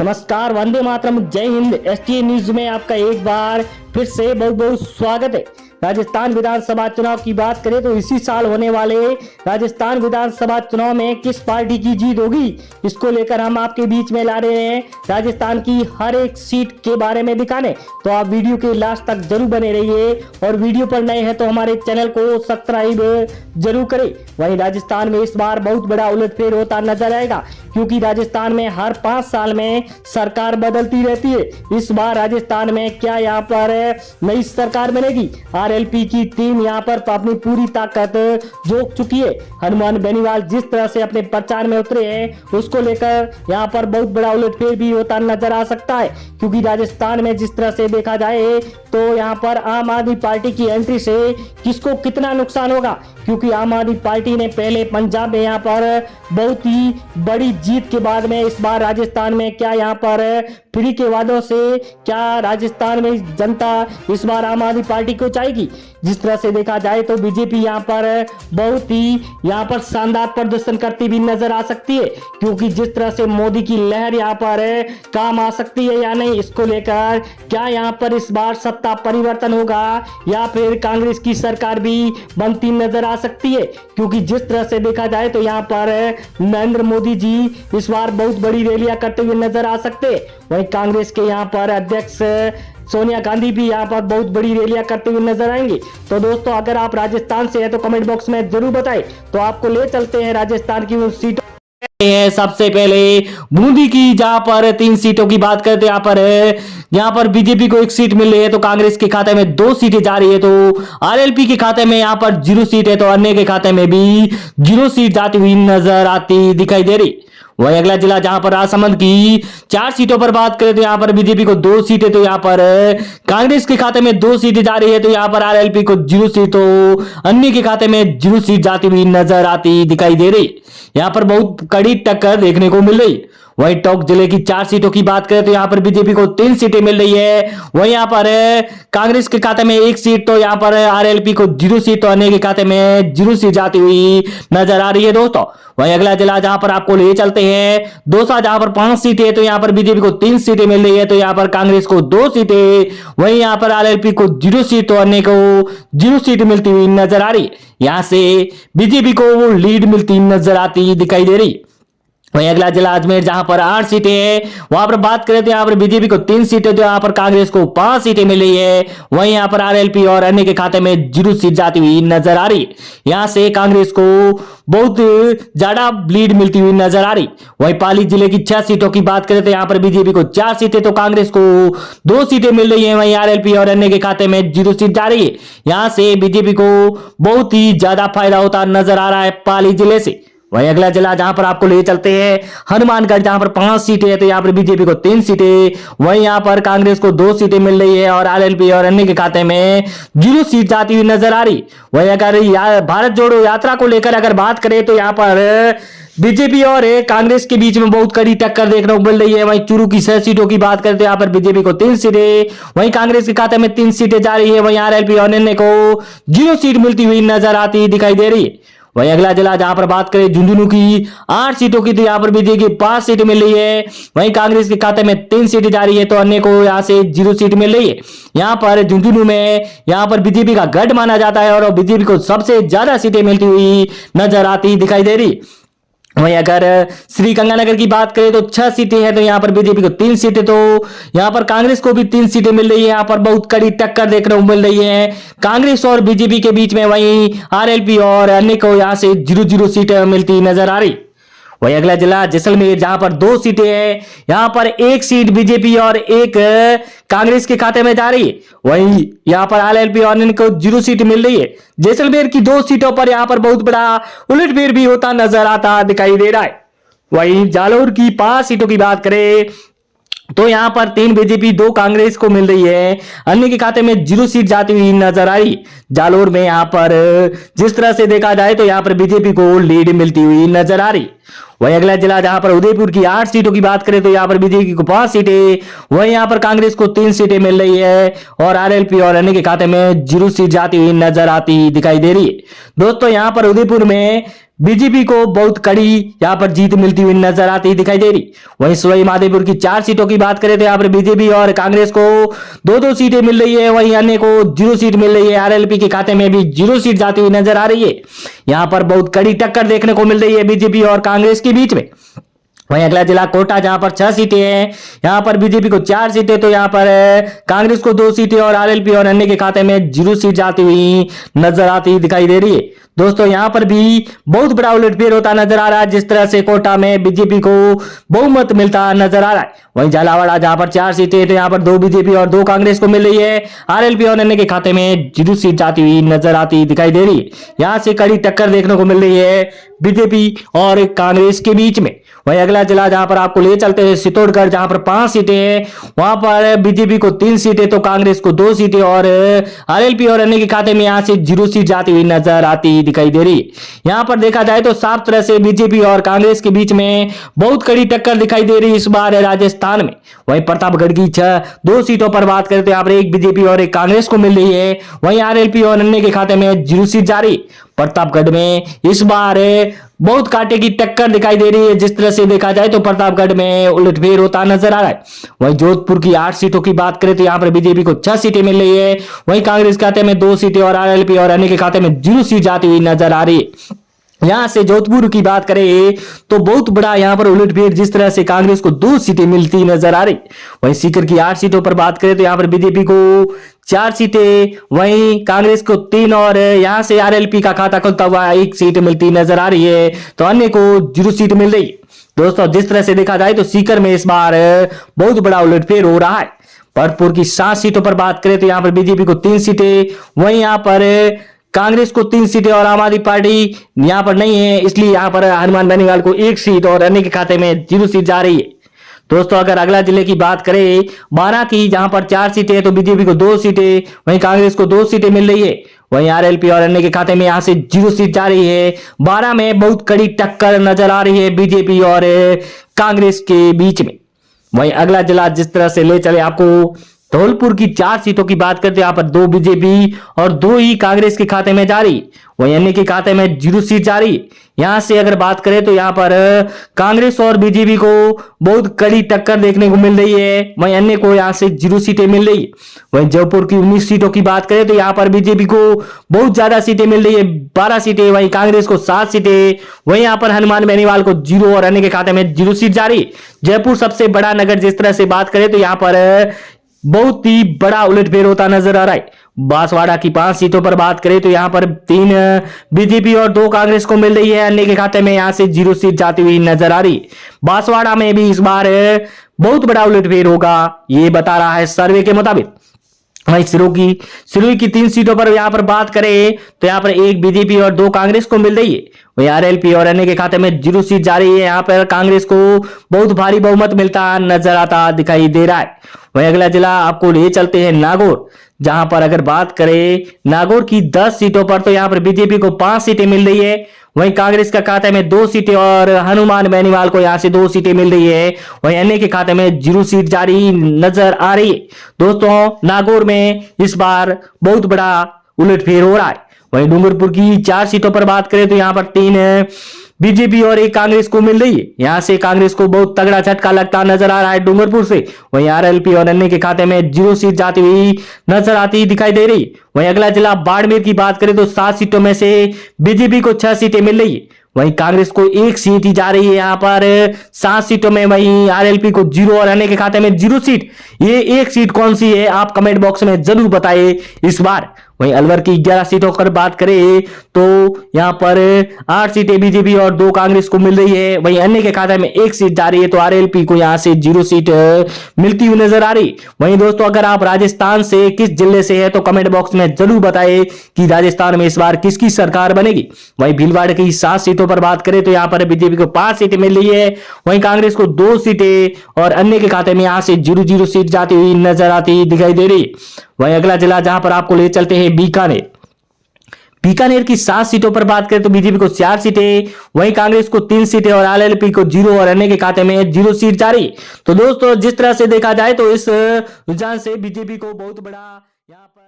नमस्कार, वंदे मातरम, जय Hind. ST news में आपका एक बार फिर से बहुत बहुत स्वागत है। राजस्थान विधानसभा चुनाव की बात करें तो इसी साल होने वाले राजस्थान विधानसभा चुनाव में किस पार्टी की जीत होगी, इसको लेकर हम आपके बीच में ला रहे हैं राजस्थान की हर एक सीट के बारे में दिखाने। तो आप वीडियो के लास्ट तक जरूर बने रहिए और वीडियो पर नए हैं तो हमारे चैनल को सब्सक्राइब जरूर करें। वहीं राजस्थान में इस बार बहुत बड़ा उलटफेर होता नजर आएगा, क्योंकि राजस्थान में हर 5 साल में सरकार बदलती रहती है। इस बार राजस्थान में क्या यहाँ पर नई सरकार बनेगी? आरएलपी की टीम यहाँ पर अपनी पूरी ताकत झोंक चुकी है। हनुमान बेनीवाल जिस तरह से अपने प्रचार में उतरे हैं उसको लेकर यहाँ पर बहुत बड़ा उलटफेर भी होता नजर आ सकता है, क्योंकि राजस्थान में जिस तरह से देखा जाए तो यहाँ पर आम आदमी पार्टी की एंट्री से किसको कितना नुकसान होगा, क्योंकि आम आदमी पार्टी ने पहले पंजाब में यहाँ पर बहुत ही बड़ी जीत के बाद में इस बार राजस्थान में क्या यहाँ पर फ्री के वादों से क्या राजस्थान में जनता इस बार आम आदमी पार्टी को चाहेगी? जिस तरह से देखा जाए तो बीजेपी यहाँ पर बहुत ही यहाँ पर शानदार प्रदर्शन करती भी नजर आ सकती है, क्योंकि जिस तरह से मोदी की लहर यहाँ पर काम आ सकती है या नहीं, इसको लेकर क्या यहाँ पर इस बार सत्ता परिवर्तन होगा या फिर कांग्रेस की सरकार भी बनती नजर आ सकती है। क्योंकि जिस तरह से देखा जाए तो यहाँ पर नरेंद्र मोदी जी इस बार बहुत बड़ी रैलियां करते हुए नजर आ सकते हैं। वहीं कांग्रेस के यहाँ पर अध्यक्ष सोनिया गांधी भी यहाँ पर बहुत बड़ी रैलियां करते हुए नजर आएंगे। तो दोस्तों, अगर आप राजस्थान से हैं तो कमेंट बॉक्स में जरूर बताएं, तो आपको ले चलते हैं राजस्थान की उन सीटों है। सबसे पहले बूंदी की, जहां पर 3 सीटों की बात करते हैं। यहाँ पर बीजेपी को 1 सीट मिल रही है तो कांग्रेस के खाते में 2 सीटें जा रही है, तो आरएलपी के खाते में यहाँ पर 0 सीट है, तो अन्य के खाते में भी 0 सीट जाती हुई नजर आती दिखाई दे रही। वही अगला जिला जहां पर राजसमंद की 4 सीटों पर बात करें तो यहाँ पर बीजेपी को 2 सीटें, तो यहाँ पर कांग्रेस के खाते में 2 सीटें जा रही है, तो यहाँ पर आरएलपी को 0 सीट, तो अन्य के खाते में 0 सीट जाती हुई नजर आती दिखाई दे रही। यहाँ पर बहुत कड़ी टक्कर देखने को मिल रही। वहीं टोंक जिले की 4 सीटों की बात करें तो यहाँ पर बीजेपी को 3 सीटें मिल रही है। वहीं यहाँ पर कांग्रेस के खाते में 1 सीट, तो यहाँ पर आरएलपी को 0 सीट, तो अन्य के खाते में 0 सीट जाती हुई नजर आ रही है दोस्तों। वहीं अगला जिला जहां पर आपको ले चलते हैं दौसा, जहां पर 5 सीटें, तो यहाँ पर बीजेपी को 3 सीटें मिल रही है, तो यहाँ पर कांग्रेस को 2 सीटें, वहीं यहाँ पर आरएलपी को 0 सीट, तो अन्य को 0 सीट मिलती हुई नजर आ रही। यहां से बीजेपी को लीड मिलती नजर आती दिखाई दे रही। वहीं अगला जिला अजमेर, जहां पर 8 सीटें हैं, वहां पर बात करें तो यहाँ पर बीजेपी को 3 सीटें, तो यहाँ पर कांग्रेस को 5 सीटें मिल रही है। वहीं यहाँ पर आरएलपी और अन्य के खाते में 0 सीट जाती हुई नजर आ रही। यहां से कांग्रेस को बहुत ज्यादा लीड मिलती हुई नजर आ रही। वहीं पाली जिले की 6 सीटों की बात करें तो यहाँ पर बीजेपी को 4 सीटें, तो कांग्रेस को 2 सीटें मिल रही है। वहीं आरएलपी और अन्य के खाते में 0 सीट जा रही है। यहां से बीजेपी को बहुत ही ज्यादा फायदा होता नजर आ रहा है पाली जिले से। वहीं अगला जिला जहां पर आपको ले चलते हैं हनुमानगढ़, जहां पर 5 सीटें है, तो यहाँ पर बीजेपी को 3 सीटें, वहीं यहाँ पर कांग्रेस को 2 सीटें मिल रही है और आरएलपी और अन्य के खाते में 0 सीट जाती हुई नजर आ रही। वहीं अगर भारत जोड़ो यात्रा को लेकर अगर बात करें तो यहाँ पर बीजेपी और कांग्रेस के बीच में बहुत कड़ी टक्कर देखने को मिल रही है। वहीं चूरू की 6 सीटों की बात करते हैं, यहाँ पर बीजेपी को 3 सीटें, वहीं कांग्रेस के खाते में 3 सीटें जा रही है। वहीं आरएलपी और अन्य को 0 सीट मिलती हुई नजर आती दिखाई दे रही है। वहीं अगला जिला जहां पर बात करें झुंझुनू की 8 सीटों की, तो यहाँ पर बीजेपी की 5 सीटें मिल रही है। वहीं कांग्रेस के खाते में 3 सीटें जा रही है, तो अन्य को यहाँ से 0 सीट मिल रही है। यहाँ पर झुंझुनू में यहाँ पर बीजेपी का गढ़ माना जाता है और बीजेपी को सबसे ज्यादा सीटें मिलती हुई नजर आती दिखाई दे रही। वहीं अगर श्रीगंगानगर की बात करें तो 6 सीटें हैं, तो यहाँ पर बीजेपी को 3 सीटें, तो यहाँ पर कांग्रेस को भी 3 सीटें मिल रही है। यहाँ पर बहुत कड़ी टक्कर देखने को मिल रही है कांग्रेस और बीजेपी के बीच में। वहीं आरएलपी और अन्य को यहाँ से 0-0 सीटें मिलती नजर आ रही। वहीं अगला जिला जैसलमेर, जहां पर 2 सीटें हैं, यहां पर 1 सीट बीजेपी और 1 कांग्रेस के खाते में जा रही है। वहीं यहां पर आरएलपी और अन्य को 0 सीट मिल रही है। जैसलमेर की 2 सीटों पर यहां पर बहुत बड़ा उलटफेर भी होता नजर आता दिखाई दे रहा है। वहीं जालोर की 5 सीटों की बात करें तो यहां पर 3 बीजेपी 2 कांग्रेस को मिल रही है, अन्य के खाते में 0 सीट जाती हुई नजर आई। जालोर में यहां पर जिस तरह से देखा जाए तो यहां पर बीजेपी को लीड मिलती हुई नजर आ रही। वहीं अगला जिला जहां पर उदयपुर की 8 सीटों की बात करें तो यहाँ पर बीजेपी को 5 सीटें, वहीं यहाँ पर कांग्रेस को 3 सीटें मिल रही है और आरएलपी और अन्य के खाते में 0 सीट जाती हुई नजर आती दिखाई दे रही है। दोस्तों, यहाँ पर उदयपुर में बीजेपी को बहुत कड़ी यहां पर जीत मिलती हुई नजर आती दिखाई दे रही। वहीं सवाई माधोपुर की 4 सीटों की बात करें तो यहां पर बीजेपी और कांग्रेस को 2-2 सीटें मिल रही है, वहीं अन्य को 0 सीट मिल रही है। आरएलपी के खाते में भी 0 सीट जाती हुई नजर आ रही है। यहां पर बहुत कड़ी टक्कर देखने को मिल रही है बीजेपी और कांग्रेस के बीच में। वहीं अगला जिला कोटा, जहां पर 6 सीटें हैं, यहां पर बीजेपी को 4 सीटें तो यहां पर कांग्रेस को 2 सीटें और आरएलपी और अन्य के खाते में 0 सीट जाती हुई नजर आती दिखाई दे रही है। दोस्तों यहां पर भी बहुत बड़ा उलटफेर होता नजर आ रहा है, जिस तरह से कोटा में बीजेपी को बहुमत मिलता नजर आ रहा है। वहीं झालावाड़, जहां पर 4 सीटें तो यहां पर 2 बीजेपी और 2 कांग्रेस को मिल रही है। आरएलपी और अन्य के खाते में 0 सीट जाती हुई नजर आती दिखाई दे रही है। यहां से कड़ी टक्कर देखने को मिल रही है बीजेपी और कांग्रेस के बीच में। वहीं अगला जिला जहां पर आपको ले चलते हैं चित्तौड़गढ़, जहां पर 5 सीटें हैं, वहां पर बीजेपी को 3 सीटें तो कांग्रेस को 2 सीटें और आरएलपी और अन्य के खाते में यहां से 0 सीट जाती हुई नजर आती दिखाई दे रही है। यहां पर देखा जाए तो साफ तरह से बीजेपी और कांग्रेस के बीच में बहुत कड़ी टक्कर दिखाई दे रही है इस बार राजस्थान में। वहीं प्रतापगढ़ की 2 सीटों पर बात करें तो यहां पर एक बीजेपी और एक कांग्रेस को मिल रही है। वहीं आरएलपी और अन्य के खाते में 0 सीट जारी। प्रतापगढ़ में इस बार बहुत कांटे की टक्कर दिखाई दे रही है। जिस तरह से देखा जाए तो प्रतापगढ़ में उलटफेर होता नजर आ रहा है। वहीं जोधपुर की 8 सीटों की बात करें तो यहां पर बीजेपी को 6 सीटें मिल रही है। वहीं कांग्रेस के खाते में 2 सीटें और आरएलपी और अन्य के खाते में 0 सीट जाती हुई नजर आ रही है। यहां से जोधपुर की बात करें तो बहुत बड़ा यहां पर उलटफेर, जिस तरह से कांग्रेस को 2 सीटें मिलती नजर आ रही। वहीं सीकर की 8 सीटों पर बात करें तो यहां पर बीजेपी को 4 सीटें, वहीं कांग्रेस को 3 और यहां से आरएलपी का खाता खुलता हुआ 1 सीट मिलती नजर आ रही है, तो अन्य को 0 सीट मिल रही है। दोस्तों जिस तरह से देखा जाए तो सीकर में इस बार बहुत बड़ा उलटफेर हो रहा है। भरतपुर की 7 सीटों पर बात करें तो यहां पर बीजेपी को 3 सीटें, वहीं यहां पर कांग्रेस को 3 सीटें और आम आदमी पार्टी यहां पर नहीं है, इसलिए यहां पर हनुमान बेनीवाल को 1 सीट और अन्य के खाते में 0 सीट जा रही है। दोस्तों अगर अगला जिले की बात करें बारां की, जहां पर 4 सीटें तो बीजेपी को 2 सीटें, वहीं कांग्रेस को 2 सीटें मिल रही है। वहीं आरएलपी और अन्य के खाते में यहां से 0 सीट जा रही है। बारां में बहुत कड़ी टक्कर नजर आ रही है बीजेपी और कांग्रेस के बीच में। वहीं अगला जिला जिस तरह से ले चले आपको धौलपुर की 4 सीटों की बात करते हैं, यहां पर 2 बीजेपी और 2 ही कांग्रेस के खाते में जारी। वहीं अन्य के खाते में 0 सीट जारी। यहां से अगर बात करें तो यहां पर कांग्रेस और बीजेपी को बहुत कड़ी टक्कर देखने को मिल रही है। वहीं अन्य को यहां से 0 सीटें मिल रही है। वहीं जयपुर की 19 सीटों की बात करें तो यहां पर बीजेपी को बहुत ज्यादा सीटें मिल रही है, 12 सीटें, वहीं कांग्रेस को 7 सीटें। वहीं यहां पर हनुमान बेनीवाल को 0 और अन्य के खाते में 0 सीट जारी। जयपुर सबसे बड़ा नगर जिस तरह से बात करें तो यहां पर बहुत ही बड़ा उलटफेर होता नजर आ रहा है। बांसवाड़ा की 5 सीटों पर बात करें तो यहां पर 3 बीजेपी और 2 कांग्रेस को मिल रही है, अन्य के खाते में यहां से 0 सीट जाती हुई नजर आ रही। बांसवाड़ा में भी इस बार बहुत बड़ा उलटफेर होगा, ये बता रहा है सर्वे के मुताबिक। वहीं सिरोही की 3 सीटों पर यहां पर बात करें तो यहां पर 1 बीजेपी और 2 कांग्रेस को मिल रही है। वहीं आरएलपी और अन्य के खाते में 0 सीट जारी है। यहां पर कांग्रेस को बहुत भारी बहुमत मिलता नजर आता दिखाई दे रहा है। वहीं अगला जिला आपको ले चलते हैं नागौर, जहां पर अगर बात करें नागौर की 10 सीटों पर तो यहां पर बीजेपी को 5 सीटें मिल रही है। वहीं कांग्रेस का खाते में 2 सीटें और हनुमान बेनीवाल को यहां से 2 सीटें मिल रही है। वहीं अन्य के खाते में 0 सीट जारी नजर आ रही है। दोस्तों नागौर में इस बार बहुत बड़ा उलटफेर हो रहा है। वहीं डूंगरपुर की 4 सीटों पर बात करें तो यहां पर 3 बीजेपी और 1 कांग्रेस को मिल रही है। यहां से कांग्रेस को बहुत तगड़ा झटका लगता नजर आ रहा है डूंगरपुर से। वहीं आरएलपी और अन्य के खाते में 0 सीट जाती हुई नजर आती दिखाई दे रही। वहीं अगला जिला बाड़मेर की बात करें तो 7 सीटों में से बीजेपी को 6 सीटें मिल रही है। वहीं कांग्रेस को 1 सीट ही जा रही है यहां पर 7 सीटों में। वहीं आरएलपी को 0 और अन्य के खाते में 0 सीट। ये 1 सीट कौन सी है आप कमेंट बॉक्स में जरूर बताइए इस बार। वहीं अलवर की 11 सीटों पर बात करें तो यहां पर 8 सीटें बीजेपी और 2 कांग्रेस को मिल रही है। वहीं अन्य के खाते में 1 सीट जा रही है, तो आरएलपी को यहां से 0 सीट मिलती हुई नजर आ रही। वहीं दोस्तों अगर आप राजस्थान से किस जिले से है तो कमेंट बॉक्स में जरूर बताइए कि राजस्थान में इस बार किसकी सरकार बनेगी। वहीं भीलवाड़ा की 7 सीटों पर बात करें तो यहां पर बीजेपी को 5 सीटें मिल रही है। वहीं कांग्रेस को 2 सीटें और अन्य के खाते में यहां से 0-0 सीट जाती हुई नजर आती दिखाई दे रही। वहीं अगला जिला जहां पर आपको ले चलते हैं बीकानेर की 7 सीटों पर बात करें तो बीजेपी को 4 सीटें, वहीं कांग्रेस को 3 सीटें और आरएलपी को 0 और अन्य के खाते में 0 सीट जारी। तो दोस्तों जिस तरह से देखा जाए तो इस रुझान से बीजेपी को बहुत बड़ा यहां पर